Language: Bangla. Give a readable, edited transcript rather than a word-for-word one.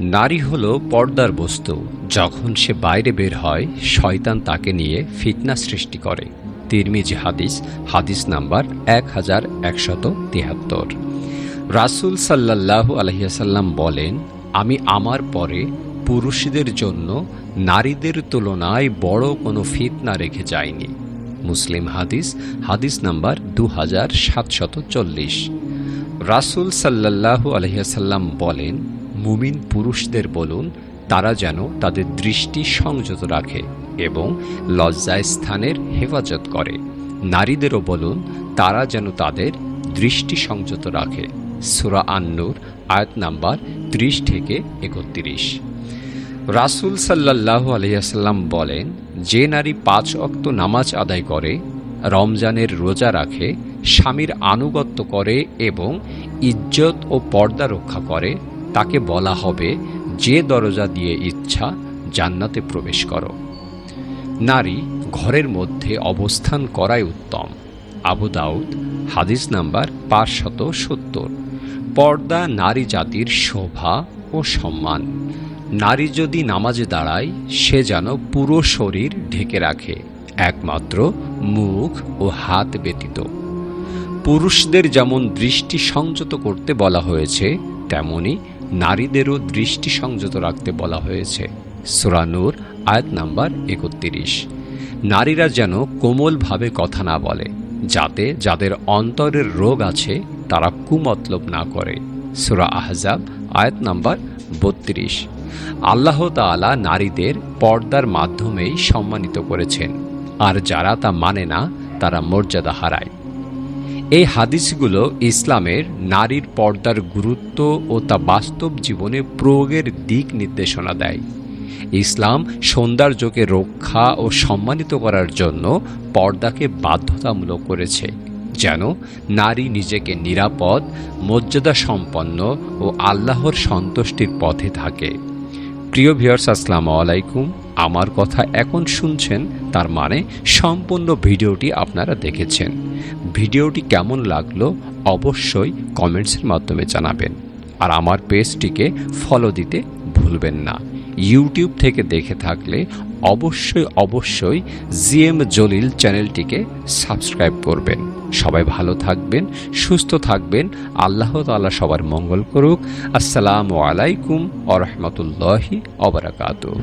নারী হলো পর্দার বস্তু। যখন সে বাইরে বের হয়, শয়তান তাকে নিয়ে ফিতনা সৃষ্টি করে। তিরমিজি হাদিস, হাদিস নাম্বার 1173। রাসূল সাল্লাল্লাহু আলাইহি ওয়াসাল্লাম বলেন, আমি আমার পরে পুরুষদের জন্য নারীদের তুলনায় বড় কোনো ফিতনা রেখে যাইনি। মুসলিম হাদিস, হাদিস নাম্বার 2740। রাসূল সাল্লাল্লাহু আলাইহি ওয়াসাল্লাম বলেন, মুমিন পুরুষদের বলুন তারা যেন তাদের দৃষ্টি সংযত রাখে এবং লজ্জায় স্থানের হেফাজত করে। নারীদেরও বলুন তারা যেন তাদের দৃষ্টি সংযত রাখে। সূরা আন-নূর আয়াত নাম্বার 30 থেকে 31। রাসূল সাল্লাল্লাহু আলাইহি ওয়াসাল্লাম বলেন, যে নারী 5 ওয়াক্ত নামাজ আদায় করে, রমজানের রোজা রাখে, স্বামীর আনুগত্য করে এবং ইজ্জত ও পর্দা রক্ষা করে, তাকে বলা হবে, যে দরজা দিয়ে ইচ্ছা জান্নাতে প্রবেশ করো। নারী ঘরের মধ্যে অবস্থান করাই উত্তম। আবু দাউদ, হাদিস নাম্বার 570। পর্দা নারী জাতির শোভা ও সম্মান। নারী যদি নামাজে দাঁড়ায়, সে যেন পুরো শরীর ঢেকে রাখে, একমাত্র মুখ ও হাত ব্যতীত। পুরুষদের যেমন দৃষ্টি সংযত করতে বলা হয়েছে, তেমনি নারীদেরও দৃষ্টি সংযত রাখতে বলা হয়েছে। সূরা নূর আয়াত নাম্বার 31। নারীরা যেন কোমলভাবে কথা না বলে, যাতে যাদের অন্তরের রোগ আছে তারা কুমতলব না করে। সূরা আহজাব আয়াত নাম্বার 32। আল্লাহ তাআলা নারীদের পর্দার মাধ্যমেই সম্মানিত করেছেন, আর যারা তা মানে না তারা মর্যাদা হারায়। এই হাদিসগুলো ইসলামের নারীর পর্দার গুরুত্ব ও তা বাস্তব জীবনে প্রয়োগের দিক নির্দেশনা দেয়। ইসলাম সৌন্দর্যকে রক্ষা ও সম্মানিত করার জন্য পর্দাকে বাধ্যতামূলক করেছে, যেন নারী নিজেকে নিরাপদ, মর্যাদা সম্পন্ন ও আল্লাহর সন্তুষ্টির পথে থাকে। প্রিয় ভিউয়ার্স, আসসালামু আলাইকুম। আমার কথা এখন শুনছেন, তার মানে সম্পূর্ণ ভিডিওটি আপনারা দেখেছেন। ভিডিওটি কেমন লাগলো অবশ্যই কমেন্টসের মাধ্যমে জানাবেন, আর আমার পেজটিকে ফলো দিতে ভুলবেন না। ইউটিউব থেকে দেখে থাকলে অবশ্যই জিএম জলিল চ্যানেলটিকে সাবস্ক্রাইব করবেন। সবাই ভালো থাকবেন, সুস্থ থাকবেন। আল্লাহ তাআলা সবার মঙ্গল করুক। আসসালামু আলাইকুম ওয়া রাহমাতুল্লাহি ওয়া বারাকাতুহু।